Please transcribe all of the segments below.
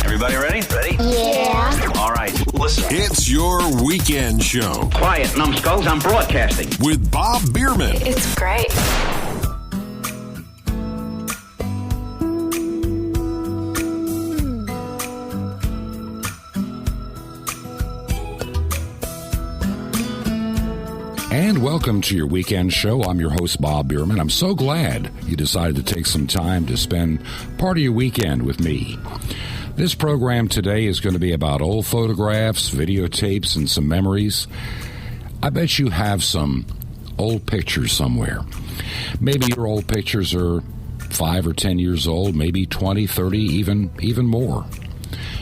Everybody ready? Ready? Yeah. All right, listen. It's your weekend show. Quiet, numbskulls, I'm broadcasting. With Bob Biermann. It's great. And welcome to your weekend show. I'm your host, Bob Biermann. I'm so glad you decided to take some time to spend part of your weekend with me. This program today is going to be about old photographs, videotapes, and some memories. I bet you have some old pictures somewhere. Maybe your old pictures are 5 or 10 years old, maybe 20, 30, even more.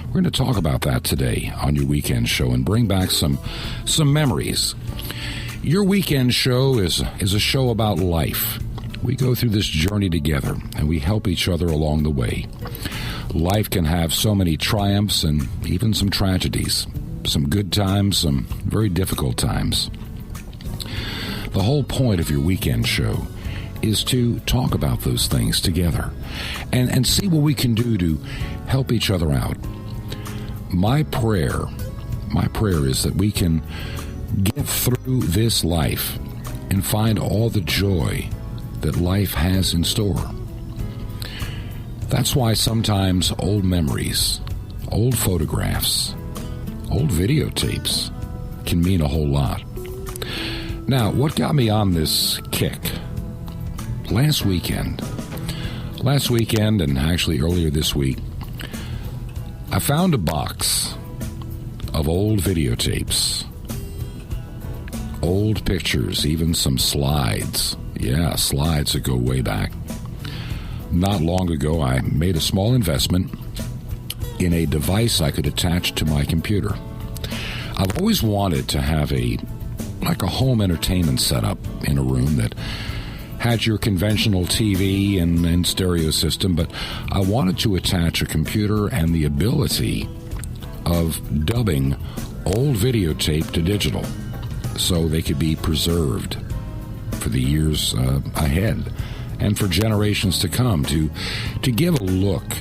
We're going to talk about that today on your weekend show and bring back some memories. Your weekend show is a show about life. We go through this journey together, and we help each other along the way. Life can have so many triumphs and even some tragedies, some good times, some very difficult times. The whole point of your weekend show is to talk about those things together and see what we can do to help each other out. My prayer is that we can get through this life and find all the joy that life has in store. That's why sometimes old memories, old photographs, old videotapes can mean a whole lot. Now, what got me on this kick? Last weekend, and actually earlier this week, I found a box of old videotapes. Old pictures, even some slides. Yeah, slides that go way back. Not long ago, I made a small investment in a device I could attach to my computer. I've always wanted to have a home entertainment setup in a room that had your conventional TV and stereo system, but I wanted to attach a computer and the ability of dubbing old videotape to digital, so they could be preserved for the years ahead and for generations to come, to give a look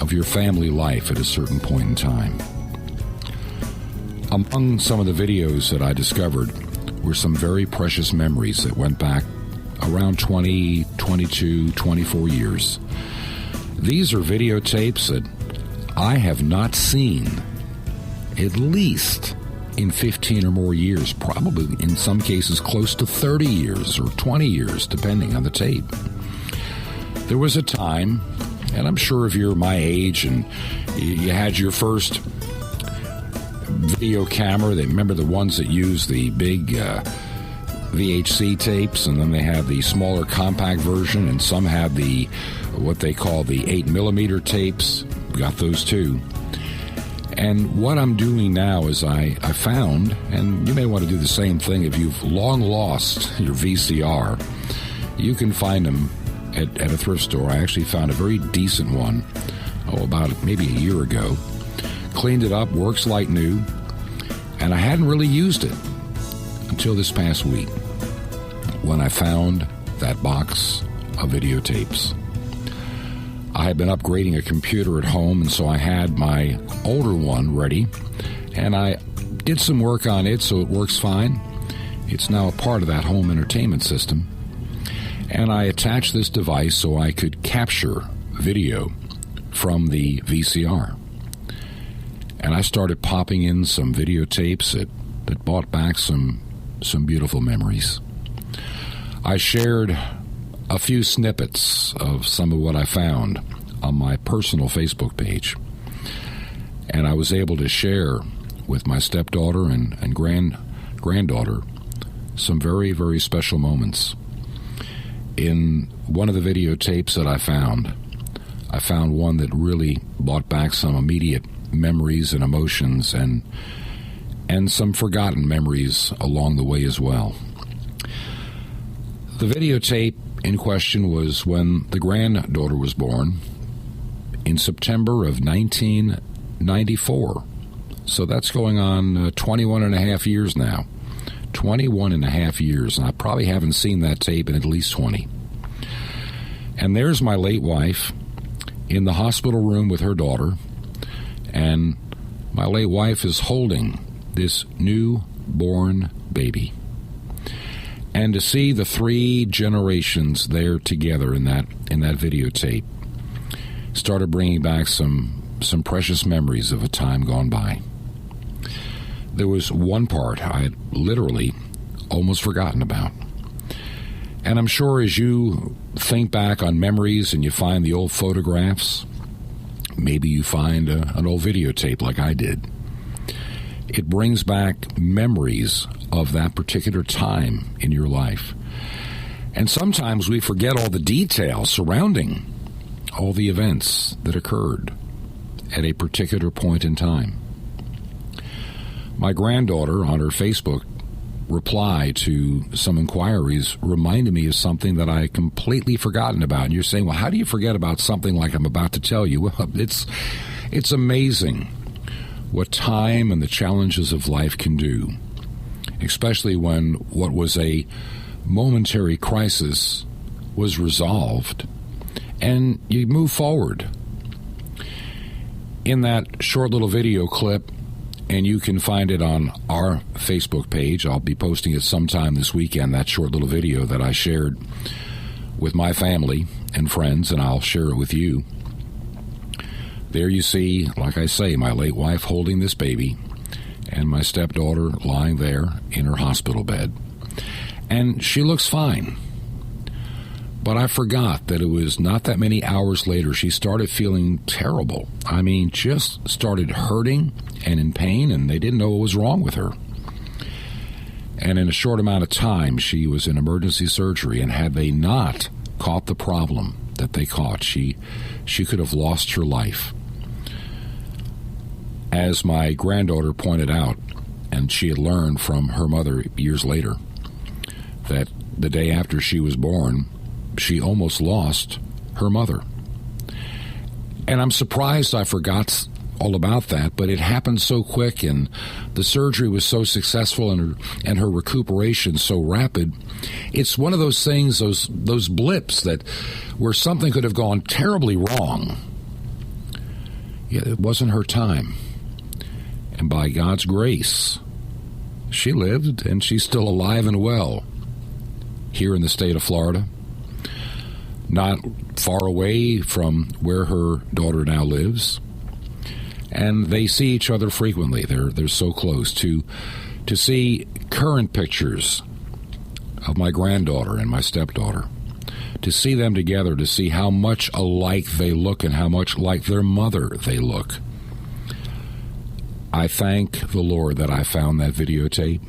of your family life at a certain point in time. Among some of the videos that I discovered were some very precious memories that went back around 20, 22, 24 years. These are videotapes that I have not seen at least in 15 or more years, probably in some cases close to 30 years or 20 years, depending on the tape. There was a time, and I'm sure if you're my age and you had your first video camera, they remember the ones that use the big VHC tapes, and then they have the smaller compact version, and some have the what they call the 8mm tapes. Got those too. And what I'm doing now is I found, and you may want to do the same thing if you've long lost your VCR, you can find them at a thrift store. I actually found a very decent one, about maybe a year ago. Cleaned it up, works like new, and I hadn't really used it until this past week when I found that box of videotapes. I had been upgrading a computer at home, and so I had my older one ready, and I did some work on it so it works fine. It's now a part of that home entertainment system, and I attached this device so I could capture video from the VCR. And I started popping in some videotapes that brought back some beautiful memories. I shared a few snippets of some of what I found on my personal Facebook page. And I was able to share with my stepdaughter and granddaughter some very, very special moments. In one of the videotapes that I found one that really brought back some immediate memories and emotions and some forgotten memories along the way as well. The videotape in question was when the granddaughter was born in September of 1994. So that's going on 21 and a half years now. 21 and a half years, and I probably haven't seen that tape in at least 20. And there's my late wife in the hospital room with her daughter, and my late wife is holding this newborn baby. And to see the 3 generations there together in that videotape started bringing back some precious memories of a time gone by. There was one part I had literally almost forgotten about. And I'm sure as you think back on memories and you find the old photographs, maybe you find an old videotape like I did, it brings back memories of that particular time in your life. And sometimes we forget all the details surrounding all the events that occurred at a particular point in time. My granddaughter on her Facebook reply to some inquiries reminded me of something that I had completely forgotten about. And you're saying, well, how do you forget about something like I'm about to tell you? Well, it's amazing what time and the challenges of life can do, especially when what was a momentary crisis was resolved and you move forward. In that short little video clip, and you can find it on our Facebook page. I'll be posting it sometime this weekend, that short little video that I shared with my family and friends, and I'll share it with you. There you see, like I say, my late wife holding this baby and my stepdaughter lying there in her hospital bed. And she looks fine. But I forgot that it was not that many hours later she started feeling terrible. I mean, just started hurting and in pain, and they didn't know what was wrong with her. And in a short amount of time, she was in emergency surgery, and had they not caught the problem that they caught, she could have lost her life. As my granddaughter pointed out, and she had learned from her mother years later, that the day after she was born, she almost lost her mother. And I'm surprised I forgot all about that, but it happened so quick, and the surgery was so successful, and her recuperation so rapid. It's one of those things, those blips that where something could have gone terribly wrong. Yet it wasn't her time. And by God's grace, she lived, and she's still alive and well here in the state of Florida, not far away from where her daughter now lives. And they see each other frequently. They're so close. To see current pictures of my granddaughter and my stepdaughter, to see them together, to see how much alike they look and how much like their mother they look. I thank the Lord that I found that videotape,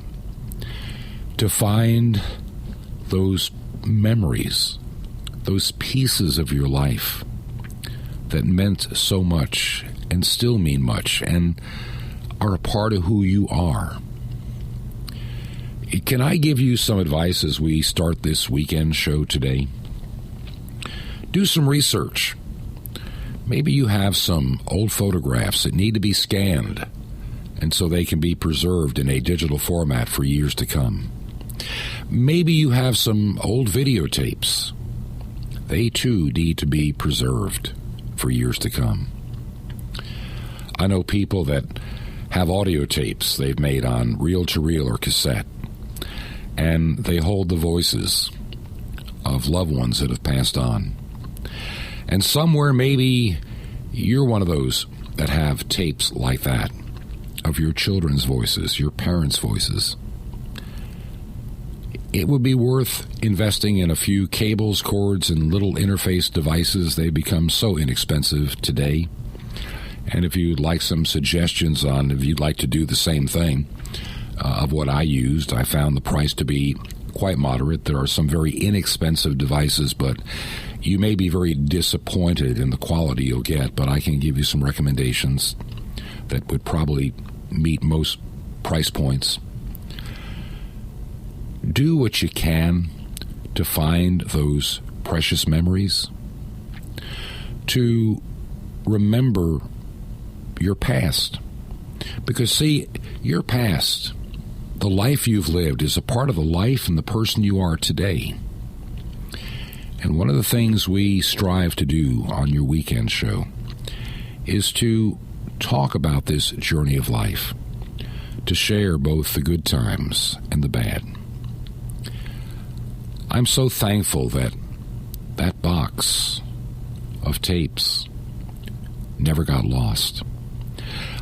to find those memories, those pieces of your life that meant so much and still mean much and are a part of who you are. Can I give you some advice as we start this weekend show today? Do some research. Maybe you have some old photographs that need to be scanned, and so they can be preserved in a digital format for years to come. Maybe you have some old videotapes. They too need to be preserved for years to come. I know people that have audio tapes they've made on reel-to-reel or cassette, and they hold the voices of loved ones that have passed on. And somewhere maybe you're one of those that have tapes like that of your children's voices, your parents' voices. It would be worth investing in a few cables, cords, and little interface devices. They become so inexpensive today. And if you'd like some suggestions on if you'd like to do the same thing of what I used, I found the price to be quite moderate. There are some very inexpensive devices, but you may be very disappointed in the quality you'll get. But I can give you some recommendations that would probably meet most price points. Do what you can to find those precious memories, to remember your past. Because, see, your past, the life you've lived, is a part of the life and the person you are today. And one of the things we strive to do on your weekend show is to talk about this journey of life, to share both the good times and the bad. I'm so thankful that that box of tapes never got lost.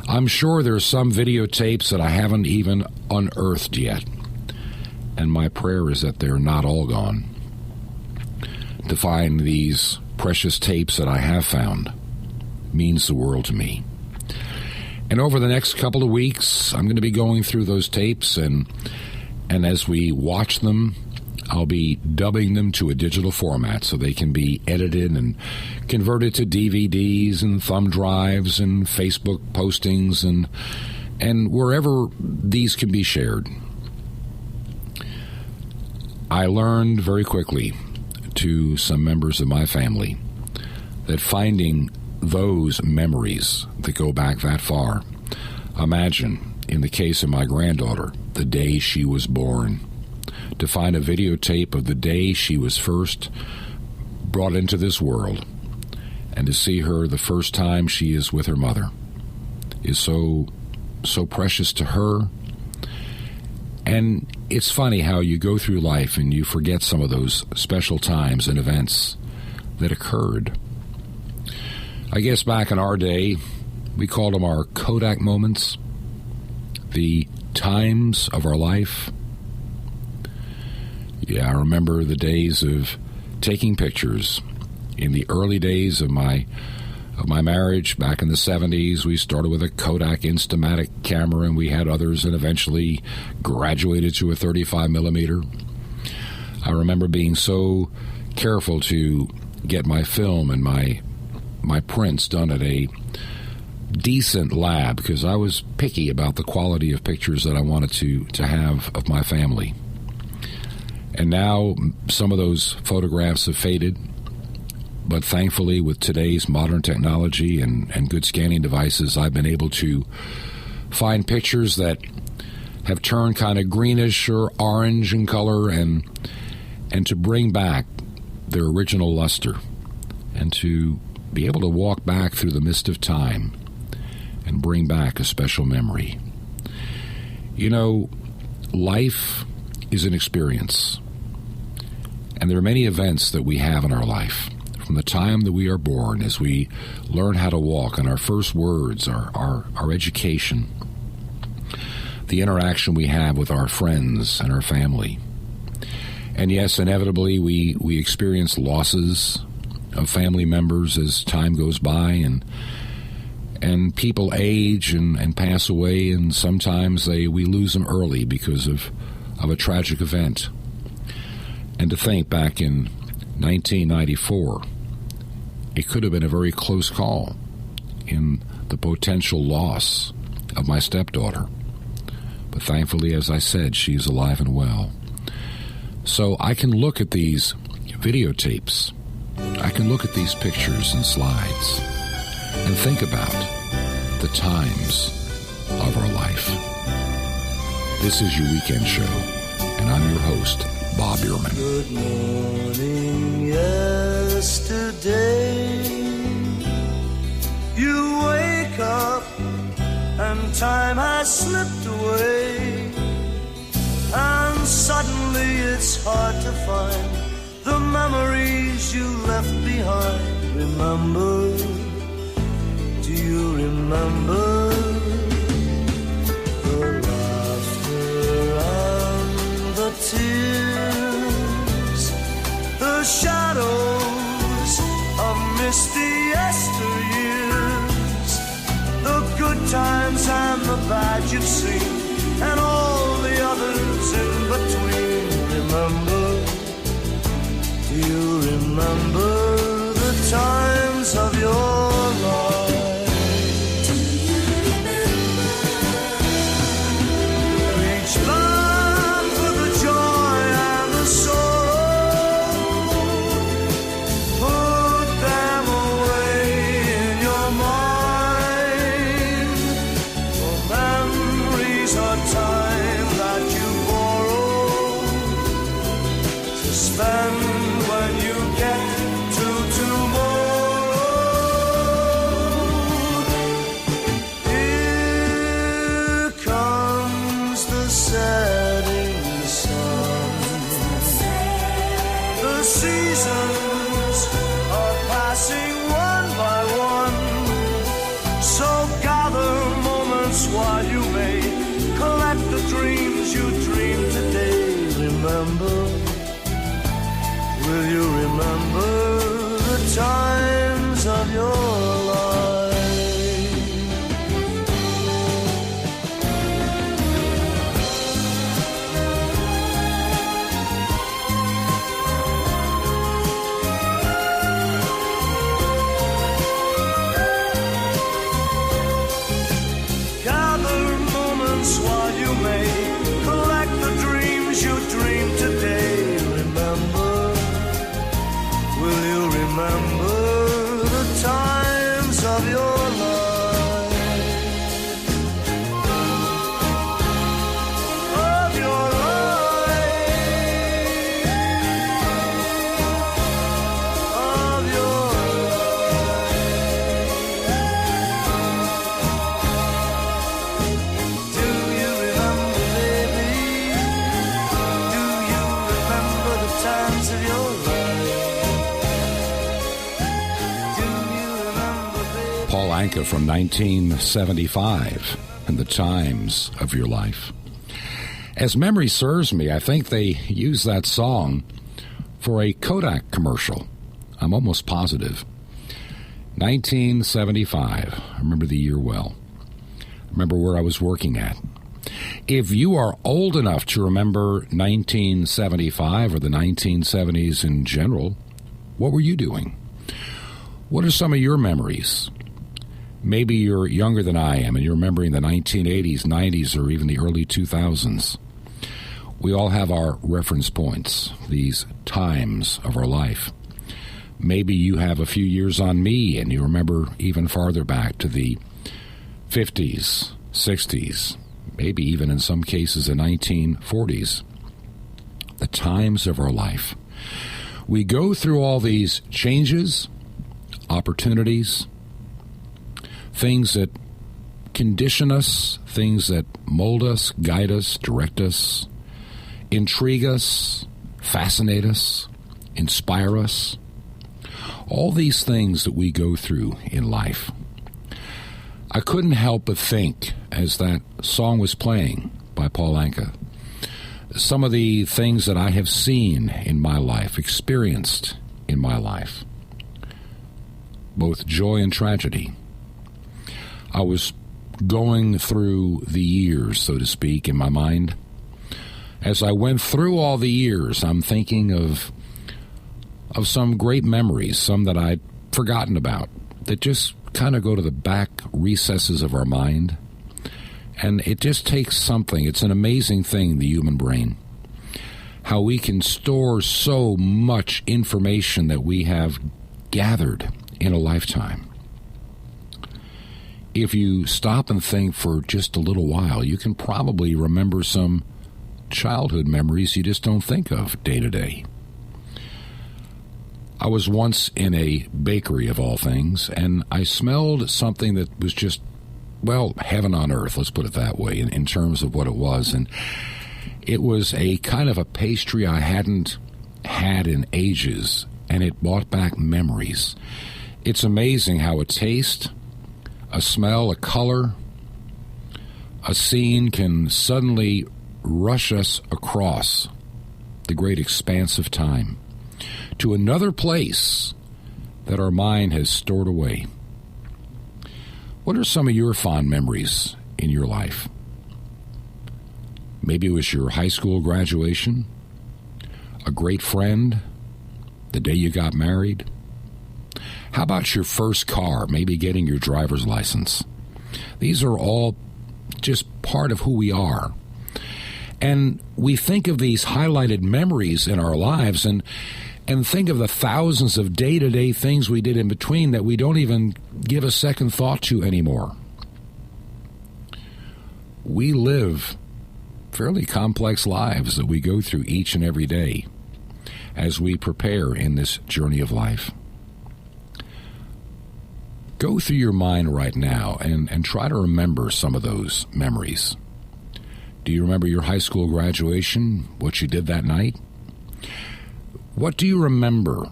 I'm sure there's some videotapes that I haven't even unearthed yet, and my prayer is that they're not all gone. To find these precious tapes that I have found means the world to me. And over the next couple of weeks, I'm going to be going through those tapes, and as we watch them, I'll be dubbing them to a digital format so they can be edited and converted to DVDs and thumb drives and Facebook postings and wherever these can be shared. I learned very quickly to some members of my family that finding those memories that go back that far, imagine, in the case of my granddaughter, the day she was born, to find a videotape of the day she was first brought into this world, and to see her the first time she is with her mother is so precious to her. And it's funny how you go through life and you forget some of those special times and events that occurred. I guess back in our day, we called them our Kodak moments, the times of our life. Yeah, I remember the days of taking pictures. In the early days of my marriage, back in the 70s, we started with a Kodak Instamatic camera, and we had others, and eventually graduated to a 35 millimeter. I remember being so careful to get my film and my prints done at a decent lab, because I was picky about the quality of pictures that I wanted to have of my family. And now some of those photographs have faded, but thankfully with today's modern technology and good scanning devices, I've been able to find pictures that have turned kind of greenish or orange in color, and to bring back their original luster, and to be able to walk back through the mist of time and bring back a special memory. You know, life is an experience. And there are many events that we have in our life, from the time that we are born, as we learn how to walk, and our first words, our education, the interaction we have with our friends and our family. And yes, inevitably, we experience losses of family members as time goes by, and people age and pass away, and sometimes we lose them early because of a tragic event. And to think back in 1994, it could have been a very close call in the potential loss of my stepdaughter. But thankfully, as I said, she's alive and well. So I can look at these videotapes, I can look at these pictures and slides, and think about the times of our life. This is your weekend show, and I'm your host, Bob Biermann. Good morning, yesterday. You wake up and time has slipped away, and suddenly it's hard to find the memories you left behind. Remember, do you remember the laughter and the tears, the shadows of misty yesteryears, the good times and the bad you've seen, and all the others in between? Remember, do you remember the times of your life? Do you remember? Reach back for the joy and the sorrow, put them away in your mind, for memories are time that you borrow to spend when you get Anka from 1975 and the times of your life. As memory serves me, I think they used that song for a Kodak commercial. I'm almost positive. 1975. I remember the year well. I remember where I was working at. If you are old enough to remember 1975 or the 1970s in general, what were you doing? What are some of your memories? Maybe you're younger than I am and you're remembering the 1980s, 90s, or even the early 2000s. We all have our reference points, these times of our life. Maybe you have a few years on me and you remember even farther back to the 50s, 60s, maybe even in some cases the 1940s. The times of our life. We go through all these changes, opportunities, things that condition us, things that mold us, guide us, direct us, intrigue us, fascinate us, inspire us. All these things that we go through in life. I couldn't help but think, as that song was playing by Paul Anka, some of the things that I have seen in my life, experienced in my life, both joy and tragedy. I was going through the years, so to speak, in my mind. As I went through all the years, I'm thinking of some great memories, some that I'd forgotten about, that just kind of go to the back recesses of our mind. And it just takes something. It's an amazing thing, the human brain. How we can store so much information that we have gathered in a lifetime. If you stop and think for just a little while, you can probably remember some childhood memories you just don't think of day to day. I was once in a bakery, of all things, and I smelled something that was just, well, heaven on earth, let's put it that way, in terms of what it was. And it was a kind of a pastry I hadn't had in ages, and it brought back memories. It's amazing how a taste, a smell, a color, a scene can suddenly rush us across the great expanse of time to another place that our mind has stored away. What are some of your fond memories in your life? Maybe it was your high school graduation, a great friend, the day you got married. How about your first car, maybe getting your driver's license? These are all just part of who we are. And we think of these highlighted memories in our lives and think of the thousands of day-to-day things we did in between that we don't even give a second thought to anymore. We live fairly complex lives that we go through each and every day as we prepare in this journey of life. Go through your mind right now and try to remember some of those memories. Do you remember your high school graduation, what you did that night? What do you remember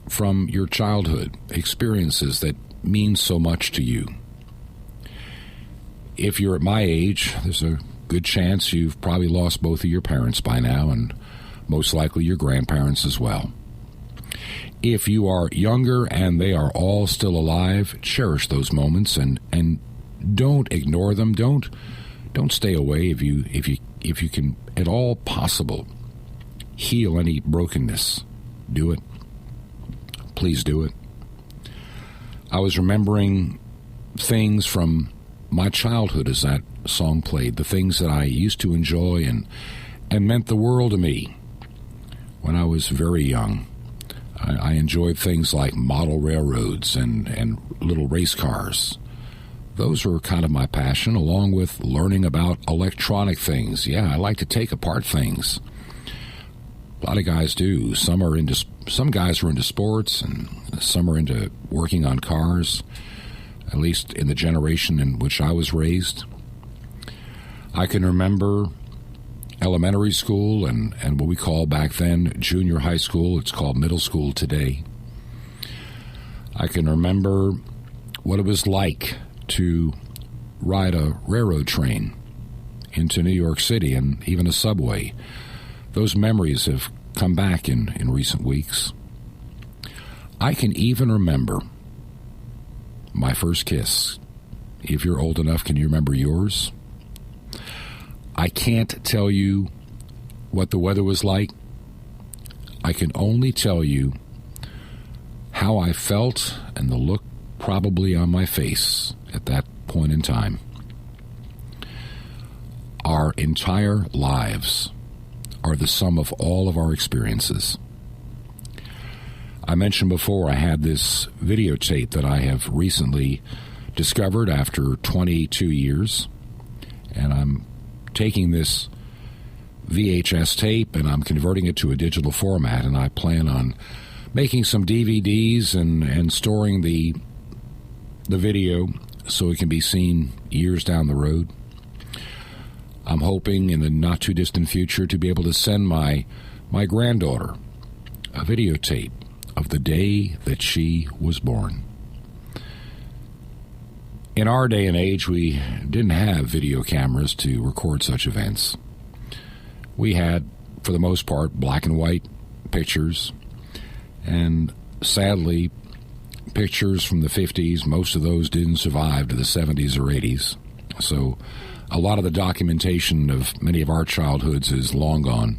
from your childhood experiences that mean so much to you? If you're at my age, there's a good chance you've probably lost both of your parents by now, and most likely your grandparents as well. If you are younger and they are all still alive, cherish those moments and don't ignore them. Don't stay away if you can at all possible heal any brokenness. Do it. Please do it. I was remembering things from my childhood as that song played, the things that I used to enjoy and meant the world to me when I was very young. I enjoyed things like model railroads and little race cars. Those were kind of my passion, along with learning about electronic things. Yeah, I like to take apart things. A lot of guys do. Some guys are into sports, and some are into working on cars, at least in the generation in which I was raised. I can remember elementary school and what we call back then junior high school. It's called middle school today. I can remember what it was like to ride a railroad train into New York City and even a subway. Those memories have come back in recent weeks. I can even remember my first kiss. If you're old enough, can you remember yours? I can't tell you what the weather was like. I can only tell you how I felt and the look probably on my face at that point in time. Our entire lives are the sum of all of our experiences. I mentioned before I had this videotape that I have recently discovered after 22 years, and I'm taking this VHS tape and I'm converting it to a digital format, and I plan on making some DVDs and storing the video so it can be seen years down the road. I'm hoping in the not-too-distant future to be able to send my granddaughter a videotape of the day that she was born. In our day and age, we didn't have video cameras to record such events. We had, for the most part, black and white pictures, and sadly, pictures from the 50s, most of those didn't survive to the 70s or 80s. So a lot of the documentation of many of our childhoods is long gone.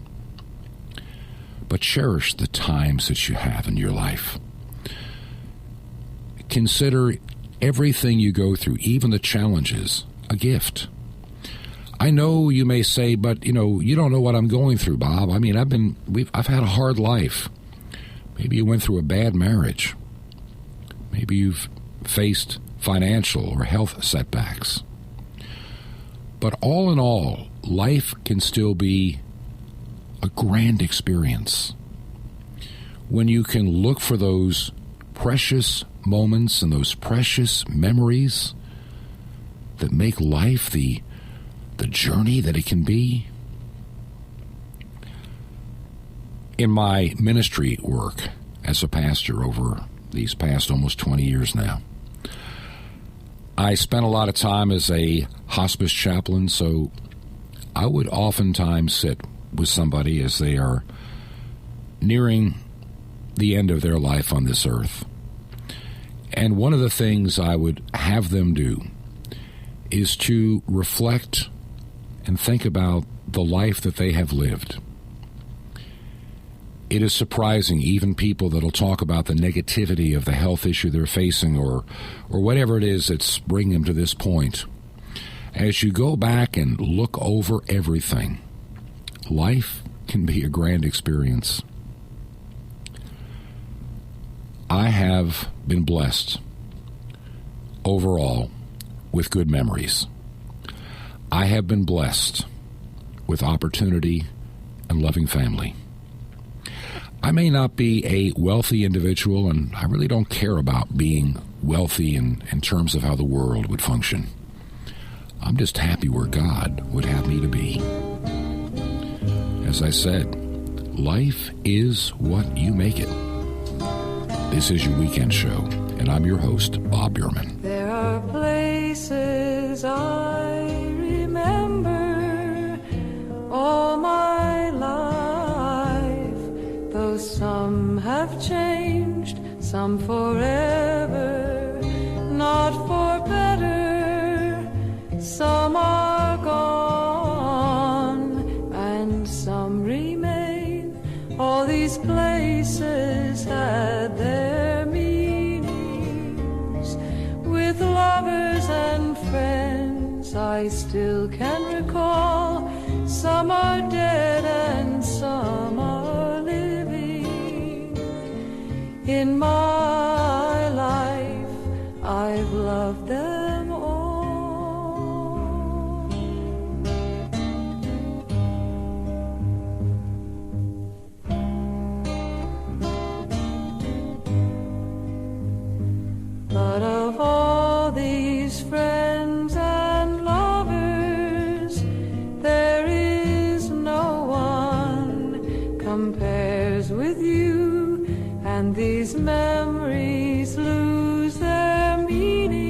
But cherish the times that you have in your life. Consider everything you go through, even the challenges, a gift. I know you may say, but you don't know what I'm going through, Bob. I mean, I've had a hard life. Maybe you went through a bad marriage. Maybe you've faced financial or health setbacks. But all in all, life can still be a grand experience when you can look for those precious moments and those precious memories that make life the journey that it can be. In my ministry work as a pastor over these past almost 20 years now, I spent a lot of time as a hospice chaplain, so I would oftentimes sit with somebody as they are nearing the end of their life on this earth. And one of the things I would have them do is to reflect and think about the life that they have lived. It is surprising, even people that'll talk about the negativity of the health issue they're facing or whatever it is that's bringing them to this point. As you go back and look over everything, life can be a grand experience. I have been blessed overall with good memories. I have been blessed with opportunity and loving family. I may not be a wealthy individual, and I really don't care about being wealthy in terms of how the world would function. I'm just happy where God would have me to be. As I said, life is what you make it. This is your weekend show, and I'm your host, Bob Biermann. There are places I remember all my life, though some have changed, some forever, not for better. Some are gone, and some remain. All these places had their meanings. With lovers and friends I still can recall. Some are dead and some are living. In my life I've loved them all. But of all these friends and lovers, there is no one compares with you, and these memories lose their meaning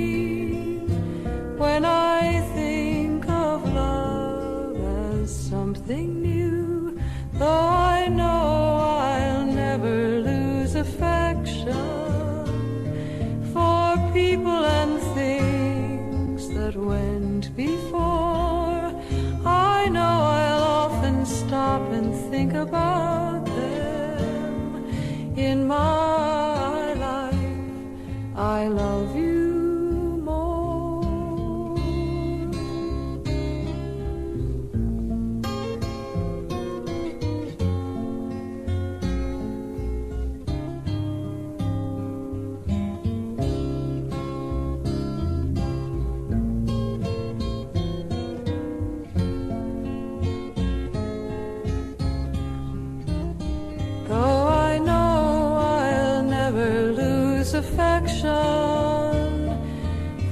when I think of love as something new, though I know I'll never lose affection for people and things that went before. I know I'll often stop and think about them. In my life, I love you more. Though I know I'll never lose affection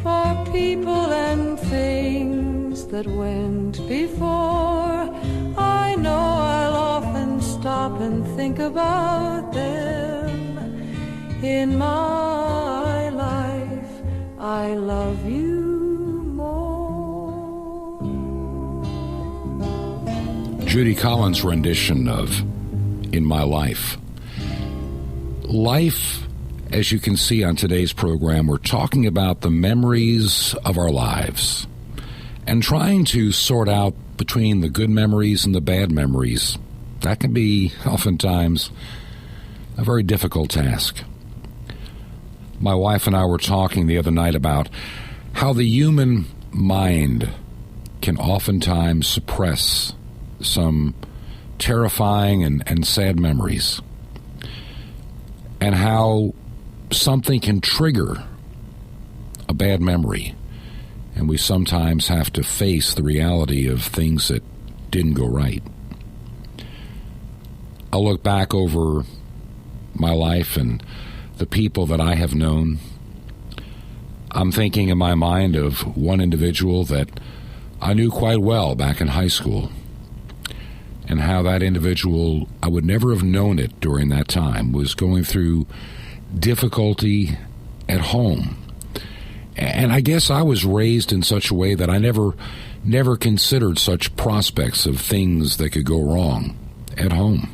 for people and things that went before, I know I'll often stop and think about them. In my life, I love you more. Judy Collins' rendition of In My Life. Life, as you can see on today's program, we're talking about the memories of our lives and trying to sort out between the good memories and the bad memories. That can be oftentimes a very difficult task. My wife and I were talking the other night about how the human mind can oftentimes suppress some terrifying and sad memories, and how something can trigger a bad memory, and we sometimes have to face the reality of things that didn't go right. I look back over my life and the people that I have known. I'm thinking in my mind of one individual that I knew quite well back in high school, and how that individual, I would never have known it during that time, was going through difficulty at home. And I guess I was raised in such a way that I never considered such prospects of things that could go wrong at home.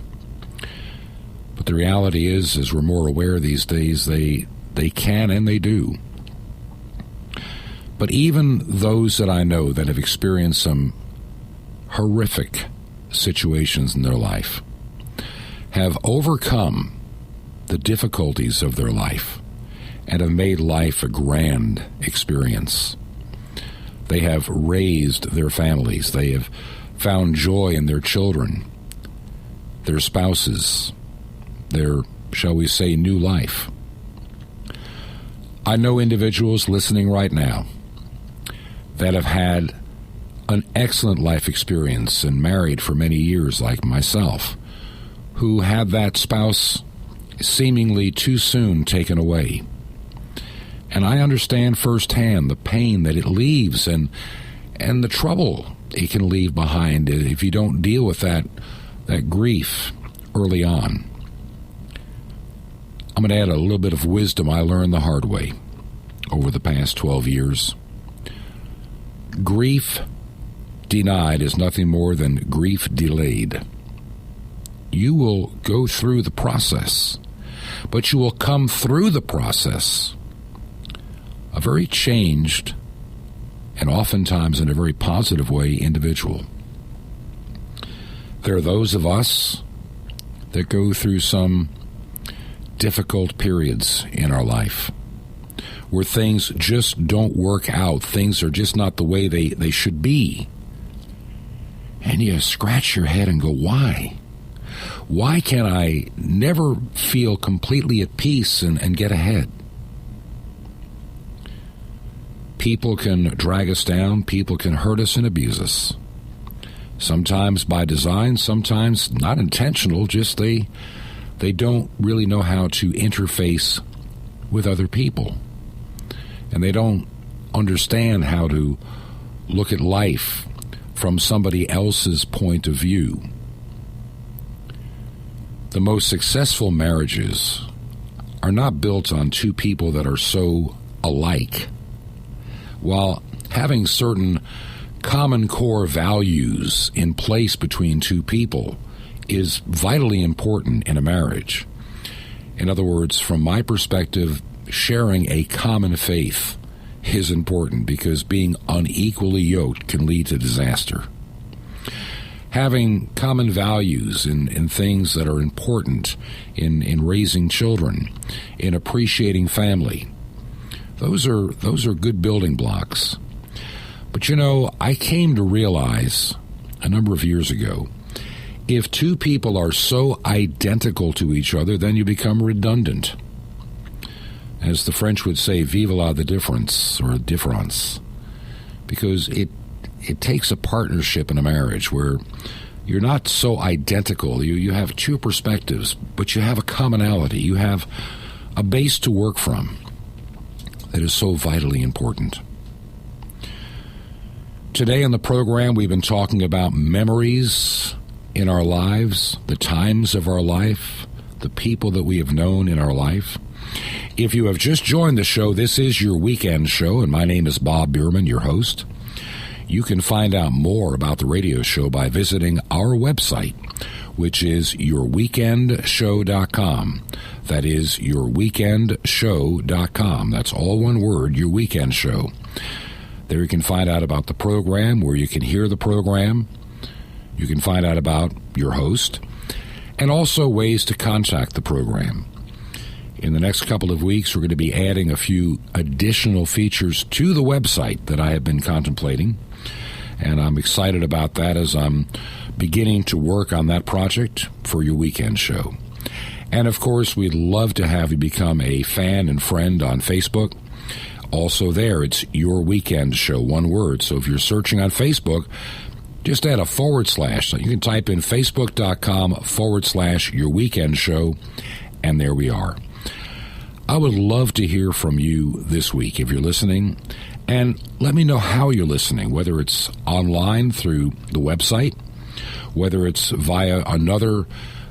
But the reality is, as we're more aware these days, they can and they do. But even those that I know that have experienced some horrific situations in their life have overcome the difficulties of their life and have made life a grand experience. They have raised their families. They have found joy in their children, their spouses, their, shall we say, new life. I know individuals listening right now that have had an excellent life experience and married for many years, like myself, who had that spouse seemingly too soon taken away. And I understand firsthand the pain that it leaves and the trouble it can leave behind if you don't deal with that grief early on. I'm going to add a little bit of wisdom I learned the hard way over the past 12 years. Grief denied is nothing more than grief delayed. You will go through the process, but you will come through the process a very changed and oftentimes in a very positive way individual. There are those of us that go through some difficult periods in our life where things just don't work out. Things are just not the way they should be. And you scratch your head and go, why? Why can I never feel completely at peace and get ahead? People can drag us down. People can hurt us and abuse us. Sometimes by design, sometimes not intentional, just they don't really know how to interface with other people. And they don't understand how to look at life from somebody else's point of view. The most successful marriages are not built on two people that are so alike. While having certain common core values in place between two people is vitally important in a marriage. In other words, from my perspective, sharing a common faith is important because being unequally yoked can lead to disaster. Having common values in things that are important in raising children, in appreciating family, those are good building blocks. But I came to realize a number of years ago, if two people are so identical to each other, then you become redundant. As the French would say, vive la the difference, or différence, because it takes a partnership in a marriage where you're not so identical. You have two perspectives, but you have a commonality. You have a base to work from that is so vitally important. Today on the program, we've been talking about memories in our lives, the times of our life, the people that we have known in our life. If you have just joined the show, this is your weekend show, and my name is Bob Biermann, your host. You can find out more about the radio show by visiting our website, which is yourweekendshow.com. That is yourweekendshow.com. That's all one word, Your Weekend Show. There you can find out about the program, where you can hear the program. You can find out about your host, and also ways to contact the program. In the next couple of weeks, we're going to be adding a few additional features to the website that I have been contemplating, and I'm excited about that as I'm beginning to work on that project for your weekend show. And, of course, we'd love to have you become a fan and friend on Facebook. Also there, it's Your Weekend Show, one word. So if you're searching on Facebook, just add a / So you can type in facebook.com / Your Weekend Show, and there we are. I would love to hear from you this week if you're listening, and let me know how you're listening, whether it's online through the website, whether it's via another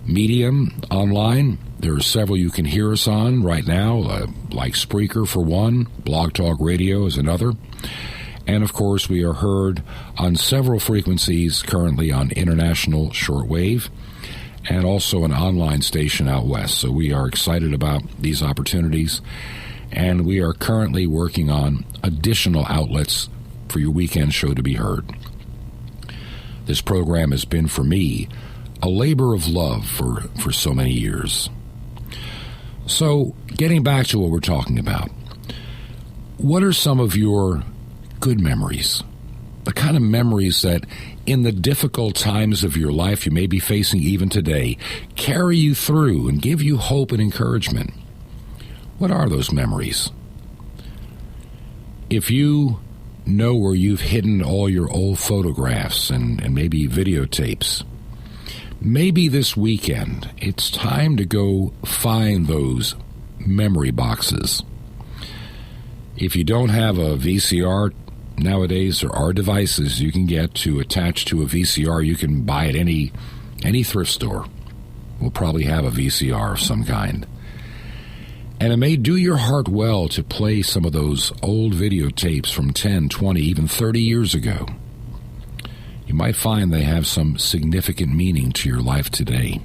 medium online. There are several you can hear us on right now, like Spreaker for one, Blog Talk Radio is another. And, of course, we are heard on several frequencies currently on international shortwave and also an online station out west. So we are excited about these opportunities, and we are currently working on additional outlets for your weekend show to be heard. This program has been, for me, a labor of love for so many years. So, getting back to what we're talking about, what are some of your good memories? The kind of memories that, in the difficult times of your life you may be facing even today, carry you through and give you hope and encouragement. What are those memories? If you know where you've hidden all your old photographs and maybe videotapes, maybe this weekend it's time to go find those memory boxes. If you don't have a VCR, nowadays there are devices you can get to attach to a VCR. You can buy at any thrift store. Will probably have a VCR of some kind. And it may do your heart well to play some of those old videotapes from 10, 20, even 30 years ago. You might find they have some significant meaning to your life today.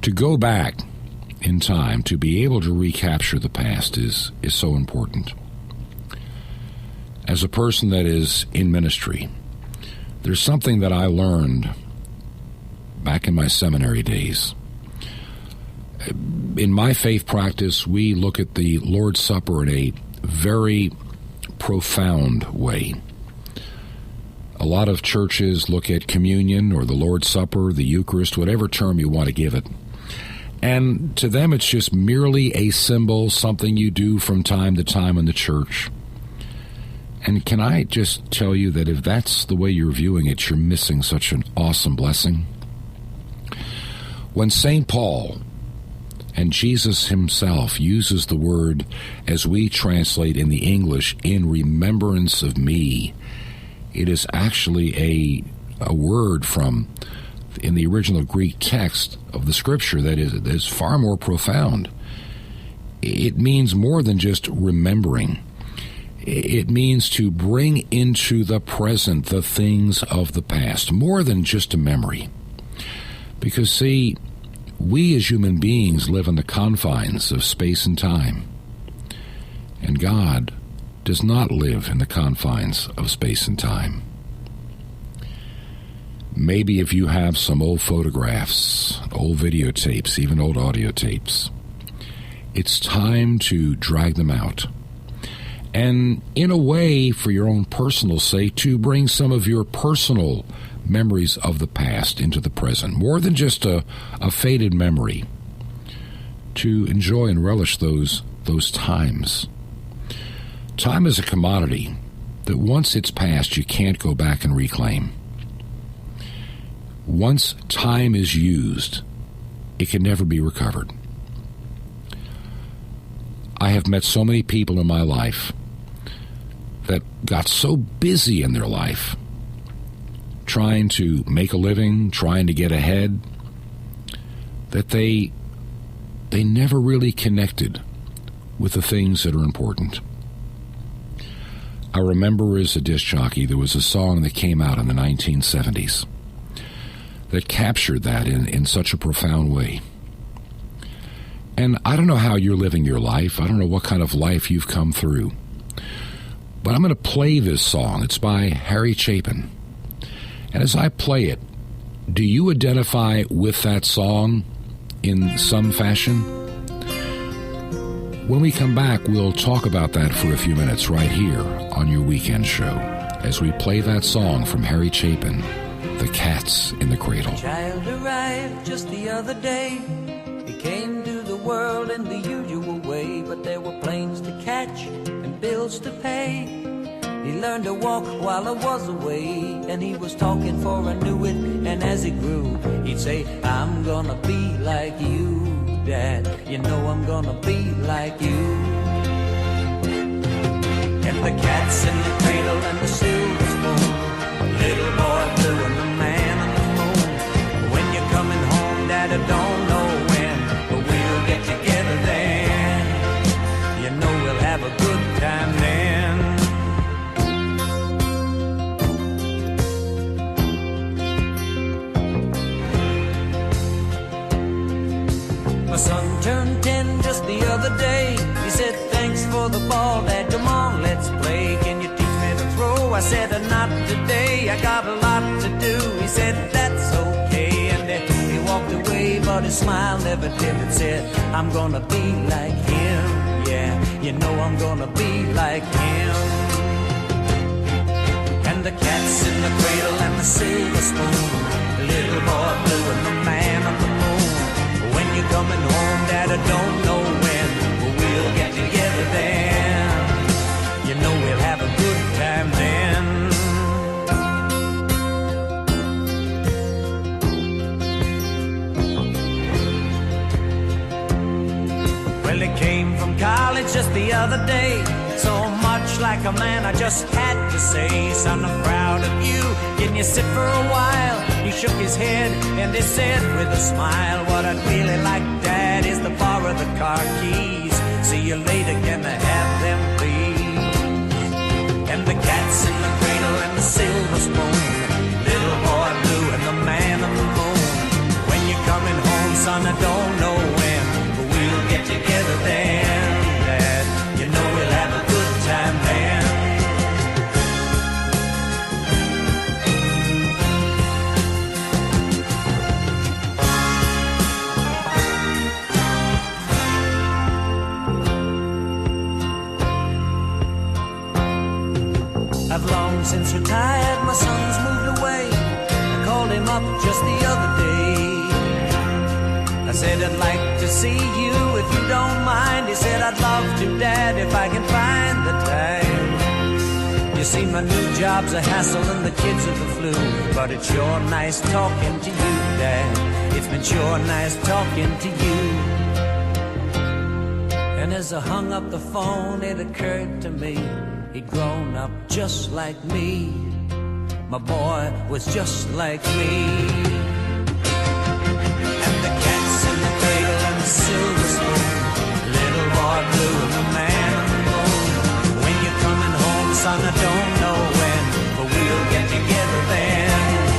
To go back in time, to be able to recapture the past is so important. As a person that is in ministry, there's something that I learned back in my seminary days. In my faith practice, we look at the Lord's Supper in a very profound way. A lot of churches look at communion or the Lord's Supper, the Eucharist, whatever term you want to give it. And to them, it's just merely a symbol, something you do from time to time in the church. And can I just tell you that if that's the way you're viewing it, you're missing such an awesome blessing? When St. Paul and Jesus himself uses the word, as we translate in the English, in remembrance of me, it is actually a word from, in the original Greek text of the Scripture, that is far more profound. It means more than just remembering. It means to bring into the present the things of the past, more than just a memory. Because, see, we as human beings live in the confines of space and time. And God does not live in the confines of space and time. Maybe if you have some old photographs, old videotapes, even old audio tapes, it's time to drag them out. And in a way, for your own personal sake, to bring some of your personal memories of the past into the present, more than just a faded memory, to enjoy and relish those times. Time is a commodity that once it's past, you can't go back and reclaim. Once time is used, it can never be recovered. I have met so many people in my life that got so busy in their life, trying to make a living, trying to get ahead, that they never really connected with the things that are important. I remember as a disc jockey, there was a song that came out in the 1970s that captured that in such a profound way. And I don't know how you're living your life. I don't know what kind of life you've come through. But I'm going to play this song. It's by Harry Chapin. And as I play it, do you identify with that song in some fashion? When we come back, we'll talk about that for a few minutes right here on your weekend show as we play that song from Harry Chapin, The Cats in the Cradle. A child arrived just the other day. He came to the world in the usual way, but there were planes to catch and bills to pay. He learned to walk while I was away, and he was talking for I knew it. And as he grew, he'd say, I'm gonna be like you, Dad. You know I'm gonna be like you. And the cat's in the cradle and the silver spoon, little boy blue and the man on the moon. When you're coming home, Dad, I don't know when, but we'll get together then. You know we'll have a good time then. My son turned 10 just the other day. He said, thanks for the ball, Dad, come on, let's play. Can you teach me to throw? I said, not today, I got a lot to do. He said, that's okay, and then he walked away, but his smile never dimmed and said, I'm gonna be like him, yeah, you know I'm gonna be like him. And the cat's in the cradle and the silver spoon, little boy blue and the man on the moon. When you're coming home, Dad, I don't know when, but we'll get together then. You know we'll have a good time then. Well, he came from college just the other day, so much like a man I just had to say, son, I'm proud of you, can you sit for a while? He shook his head and he said with a smile, what I'd really like, Dad, is to borrow the car keys. See you later, can I have them, please? And the cat's in the cradle and the silver spoon, little boy blue and the man on the moon. When you're coming home, son, I don't know when, but we'll get together then, Dad. You know we'll have a good time then. I've long since retired, my son's moved away. I called him up just the other day. I said, I'd like to see you if you don't mind. He said, I'd love to, Dad, if I can find the time. You see, my new job's a hassle and the kids are the flu, but it's sure nice talking to you, Dad. It's been sure nice talking to you. And as I hung up the phone, it occurred to me, he'd grown up just like me. My boy was just like me. And the cat's in the cradle and the silver spoon, little boy blue and the man on the moon. When you're coming home, son, I don't know when, but we'll get together then,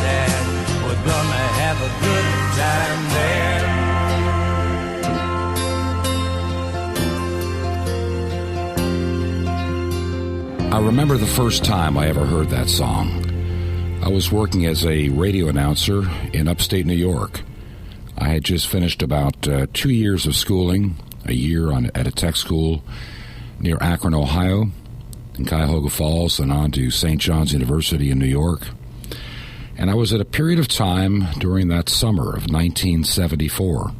Dad. We're gonna have a good time there. I remember the first time I ever heard that song. I was working as a radio announcer in upstate New York. I had just finished about 2 years of schooling, a year at a tech school near Akron, Ohio, in Cuyahoga Falls, and on to St. John's University in New York. And I was at a period of time during that summer of 1974,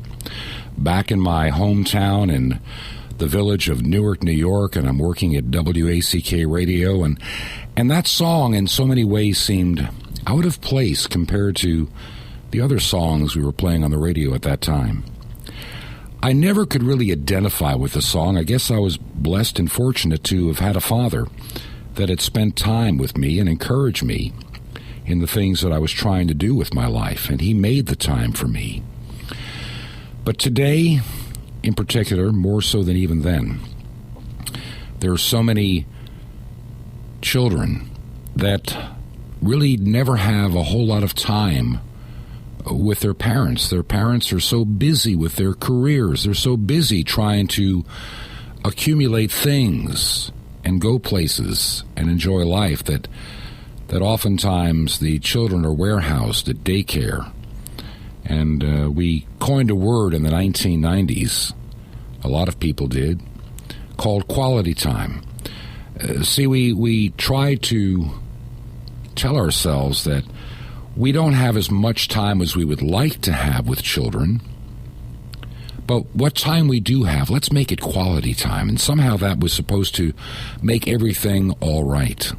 back in my hometown in the village of Newark, New York, and I'm working at WACK Radio, and that song in so many ways seemed out of place compared to the other songs we were playing on the radio at that time. I never could really identify with the song. I guess I was blessed and fortunate to have had a father that had spent time with me and encouraged me in the things that I was trying to do with my life, and he made the time for me. But today, in particular, more so than even then, there are so many children that really never have a whole lot of time with their parents. Their parents are so busy with their careers. They're so busy trying to accumulate things and go places and enjoy life that oftentimes the children are warehoused at daycare. And we coined a word in the 1990s, a lot of people did, called quality time. See, we try to tell ourselves that we don't have as much time as we would like to have with children, but what time we do have, let's make it quality time. And somehow that was supposed to make everything all right.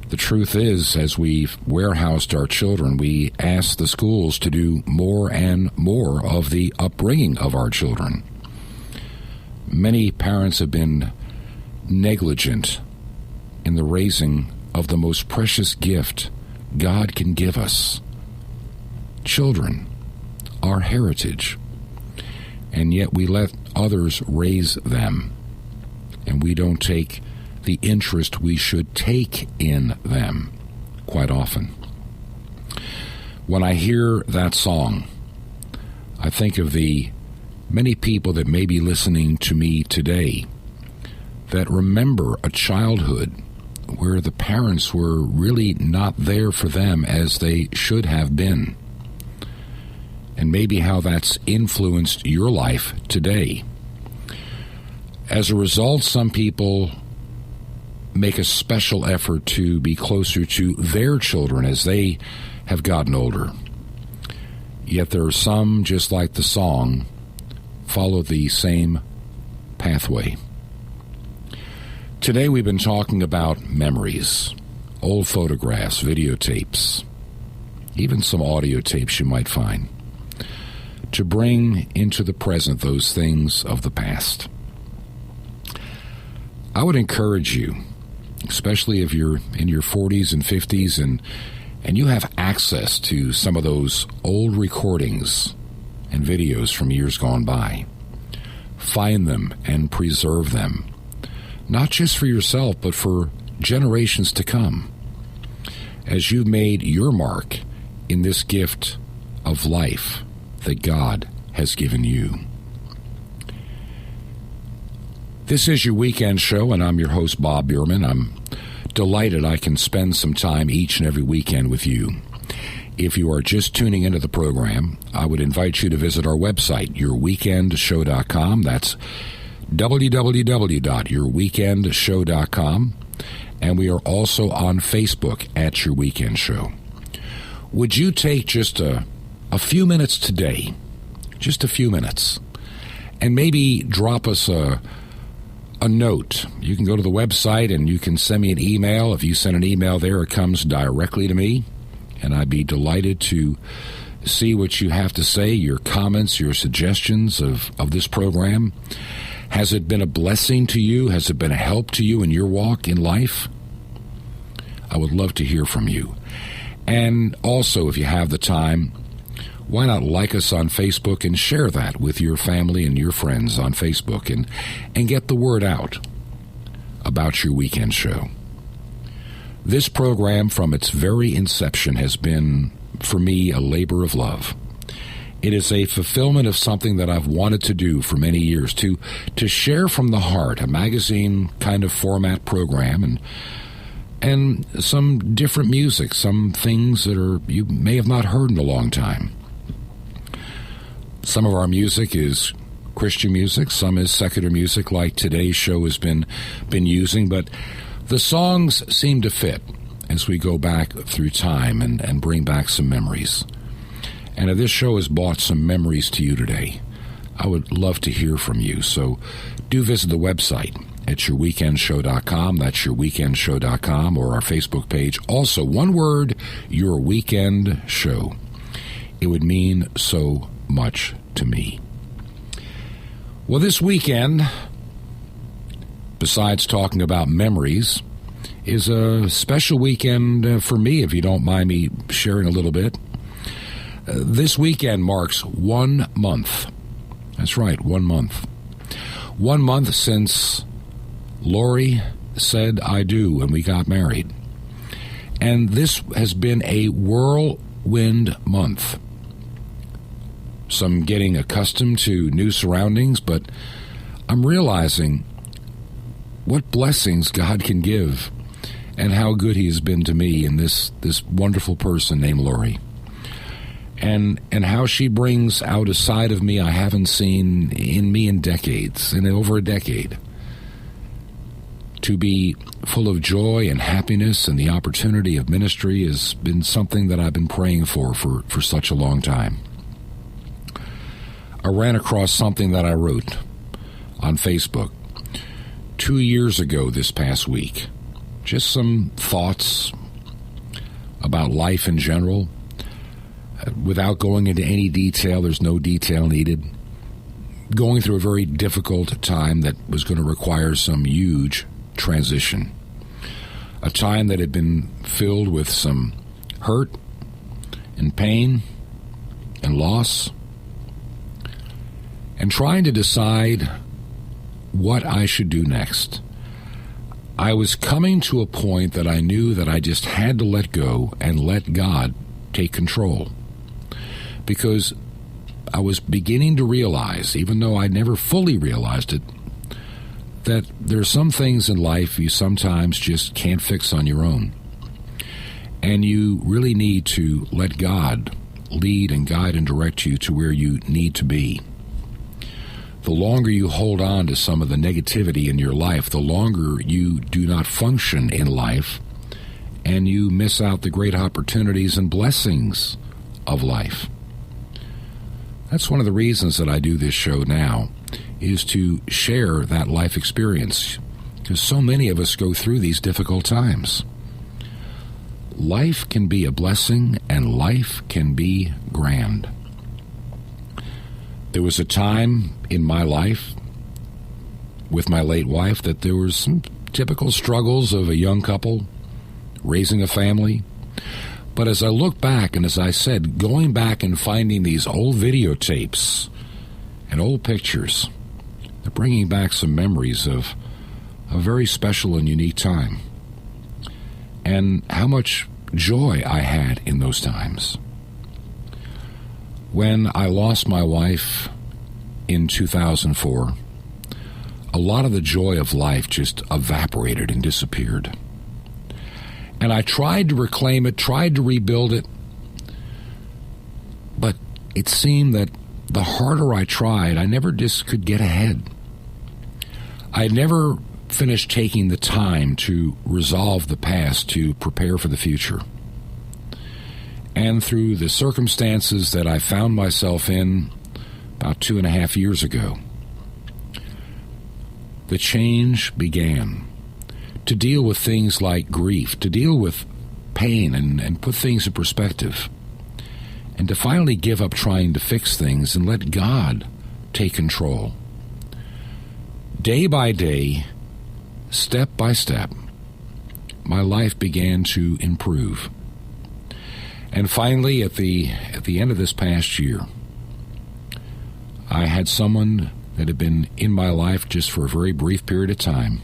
The truth is, as we've warehoused our children, we ask the schools to do more and more of the upbringing of our children. Many parents have been negligent in the raising of the most precious gift God can give us, children, our heritage. And yet we let others raise them, and we don't take the interest we should take in them quite often. When I hear that song, I think of the many people that may be listening to me today that remember a childhood where the parents were really not there for them as they should have been, and maybe how that's influenced your life today. As a result, some people make a special effort to be closer to their children as they have gotten older. Yet there are some, just like the song, follow the same pathway. Today we've been talking about memories, old photographs, videotapes, even some audio tapes you might find, to bring into the present those things of the past. I would encourage you, especially if you're in your 40s and 50s and you have access to some of those old recordings and videos from years gone by, find them and preserve them, not just for yourself, but for generations to come, as you've made your mark in this gift of life that God has given you. This is your weekend show, and I'm your host, Bob Biermann. I'm delighted I can spend some time each and every weekend with you. If you are just tuning into the program, I would invite you to visit our website, yourweekendshow.com. That's www.yourweekendshow.com. And we are also on Facebook at Your Weekend Show. Would you take just a few minutes today, just a few minutes, and maybe drop us a note? You can go to the website and you can send me an email. If you send an email there, it comes directly to me, and I'd be delighted to see what you have to say, your comments, your suggestions of this program. Has it been a blessing to you? Has it been a help to you in your walk in life? I would love to hear from you. And also, if you have the time, why not like us on Facebook and share that with your family and your friends on Facebook and get the word out about your weekend show. This program, from its very inception, has been, for me, a labor of love. It is a fulfillment of something that I've wanted to do for many years, to share from the heart, a magazine kind of format program, and some different music, some things that you may have not heard in a long time. Some of our music is Christian music, some is secular music like today's show has been using, but the songs seem to fit as we go back through time and bring back some memories. And if this show has brought some memories to you today, I would love to hear from you. So do visit the website at yourweekendshow.com. That's yourweekendshow.com, or our Facebook page. Also, one word, Your Weekend Show. It would mean so much to me. Well, this weekend, besides talking about memories, is a special weekend for me, if you don't mind me sharing a little bit. This weekend marks 1 month. That's right, 1 month. 1 month since Lori said I do and we got married. And this has been a whirlwind month. Some getting accustomed to new surroundings, but I'm realizing what blessings God can give and how good He has been to me and this wonderful person named Lori. And how she brings out a side of me I haven't seen in me in decades, in over a decade. To be full of joy and happiness and the opportunity of ministry has been something that I've been praying for such a long time. I ran across something that I wrote on Facebook 2 years ago this past week. Just some thoughts about life in general. Without going into any detail, there's no detail needed. Going through a very difficult time that was going to require some huge transition. A time that had been filled with some hurt and pain and loss. And trying to decide what I should do next. I was coming to a point that I knew that I just had to let go and let God take control. Because I was beginning to realize, even though I never fully realized it, that there are some things in life you sometimes just can't fix on your own. And you really need to let God lead and guide and direct you to where you need to be. The longer you hold on to some of the negativity in your life, the longer you do not function in life, and you miss out the great opportunities and blessings of life. That's one of the reasons that I do this show now, is to share that life experience, because so many of us go through these difficult times. Life can be a blessing, and life can be grand. There was a time in my life with my late wife that there was some typical struggles of a young couple raising a family. But as I look back, and as I said, going back and finding these old videotapes and old pictures, they're bringing back some memories of a very special and unique time. And how much joy I had in those times. When I lost my wife in 2004, a lot of the joy of life just evaporated and disappeared. And I tried to reclaim it, tried to rebuild it, but it seemed that the harder I tried, I never just could get ahead. I never finished taking the time to resolve the past, to prepare for the future. And through the circumstances that I found myself in about 2.5 years ago, the change began. To deal with things like grief, to deal with pain and put things in perspective, and to finally give up trying to fix things and let God take control. Day by day, step by step, my life began to improve. And finally, at the end of this past year, I had someone that had been in my life just for a very brief period of time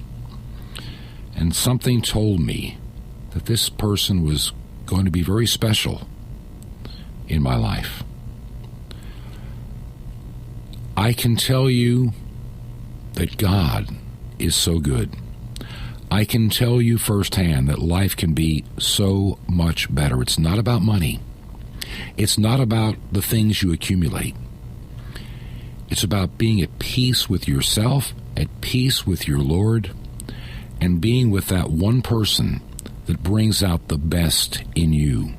And something told me that this person was going to be very special in my life. I can tell you that God is so good. I can tell you firsthand that life can be so much better. It's not about money. It's not about the things you accumulate. It's about being at peace with yourself, at peace with your Lord, and being with that one person that brings out the best in you.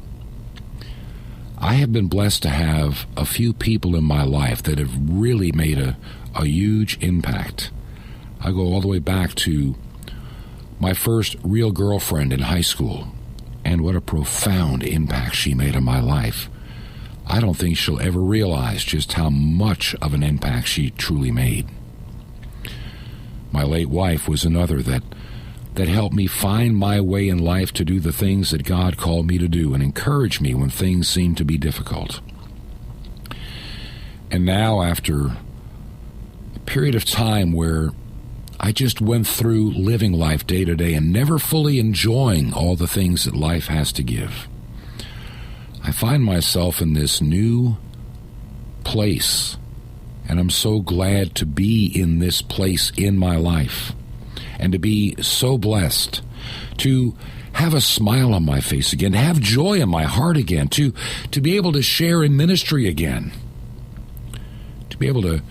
I have been blessed to have a few people in my life that have really made a huge impact. I go all the way back to my first real girlfriend in high school, and what a profound impact she made on my life. I don't think she'll ever realize just how much of an impact she truly made. My late wife was another that helped me find my way in life to do the things that God called me to do and encourage me when things seemed to be difficult. And now, after a period of time where I just went through living life day to day and never fully enjoying all the things that life has to give, I find myself in this new place, and I'm so glad to be in this place in my life and to be so blessed to have a smile on my face again, to have joy in my heart again, to be able to share in ministry again, to be able to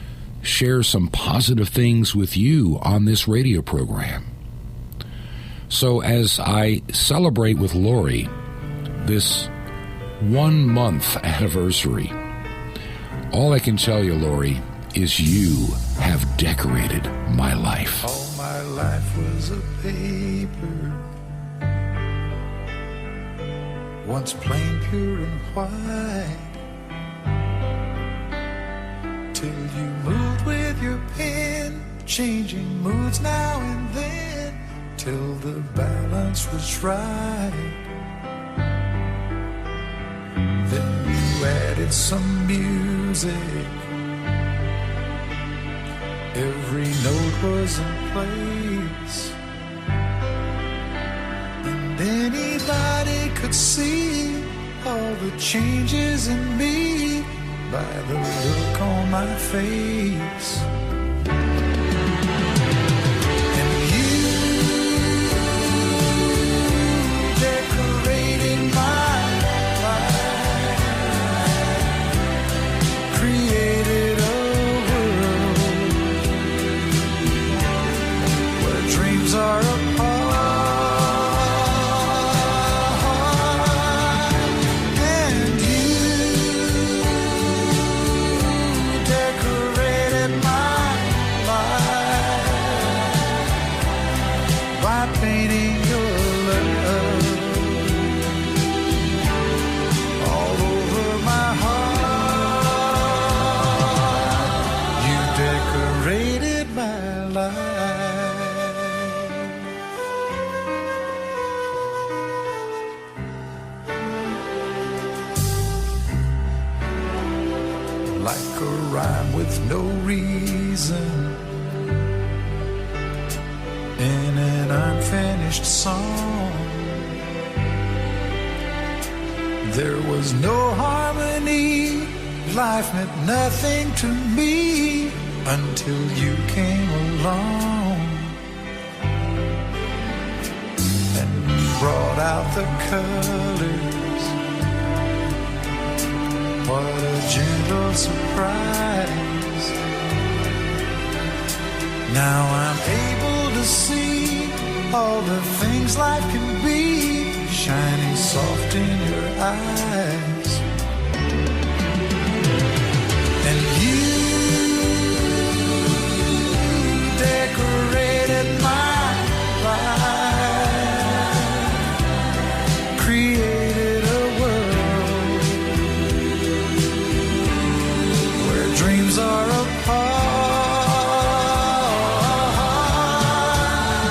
share some positive things with you on this radio program. So as I celebrate with Lori this 1 month anniversary, all I can tell you, Lori, is you have decorated my life. All my life was a paper, once plain, pure and white, till you moved with your pen, changing moods now and then, till the balance was right. Then you added some music, every note was in place, and anybody could see all the changes in me by the look on my face. And you decorated my life, created a world where dreams are apart. Like a rhyme with no reason in an unfinished song. There was no harmony, life meant nothing to me until you came along and brought out the colors. What a gentle surprise. Now I'm able to see all the things life can be, shining soft in your eyes. And you decorated my life, created a world where dreams are apart.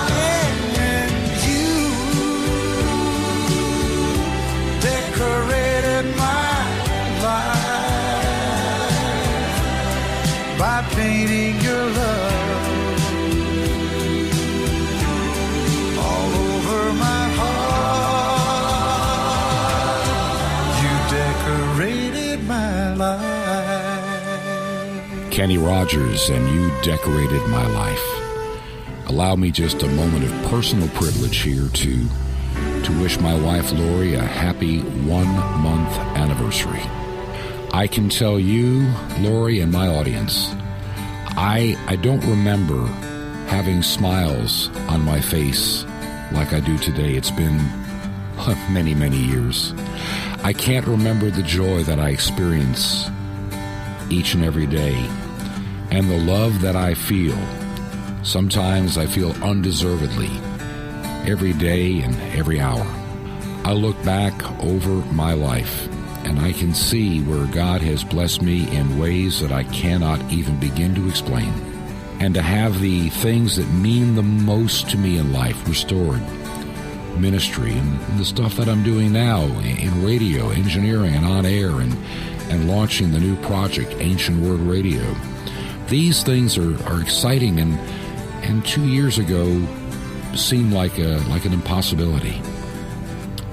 And you decorated my Kenny Rogers, and You Decorated My Life. Allow me just a moment of personal privilege here to wish my wife Lori a happy 1-month anniversary. I can tell you, Lori, and my audience, I don't remember having smiles on my face like I do today. It's been many, many years. I can't remember the joy that I experience each and every day, and the love that I feel. Sometimes I feel undeservedly every day and every hour. I look back over my life, and I can see where God has blessed me in ways that I cannot even begin to explain. And to have the things that mean the most to me in life restored, ministry, and the stuff that I'm doing now in radio, engineering, and on air, and launching the new project, Ancient Word Radio. These things are exciting, and 2 years ago seemed like an impossibility.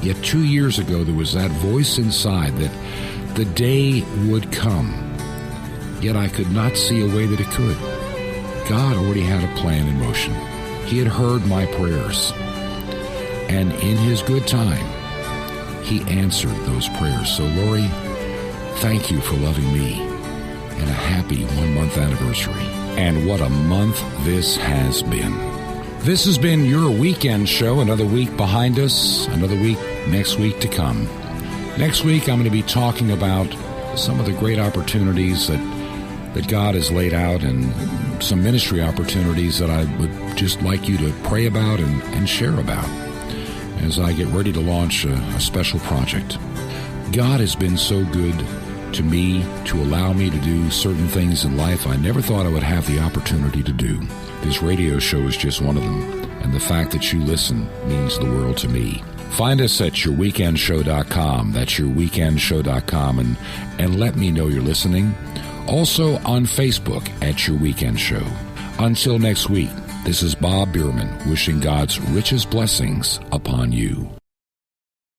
Yet 2 years ago there was that voice inside that the day would come, yet I could not see a way that it could. God already had a plan in motion. He had heard my prayers, and in His good time, He answered those prayers. So Lori, thank you for loving me, and a happy 1-month anniversary. And what a month this has been. This has been your weekend show. Another week behind us, another week next week to come. Next week, I'm going to be talking about some of the great opportunities that God has laid out, and some ministry opportunities that I would just like you to pray about and share about as I get ready to launch a special project. God has been so good to me to allow me to do certain things in life I never thought I would have the opportunity to do. This radio show is just one of them, and the fact that you listen means the world to me. Find us at yourweekendshow.com. That's yourweekendshow.com, and let me know you're listening. Also on Facebook at Your Weekend Show. Until next week, this is Bob Biermann wishing God's richest blessings upon you.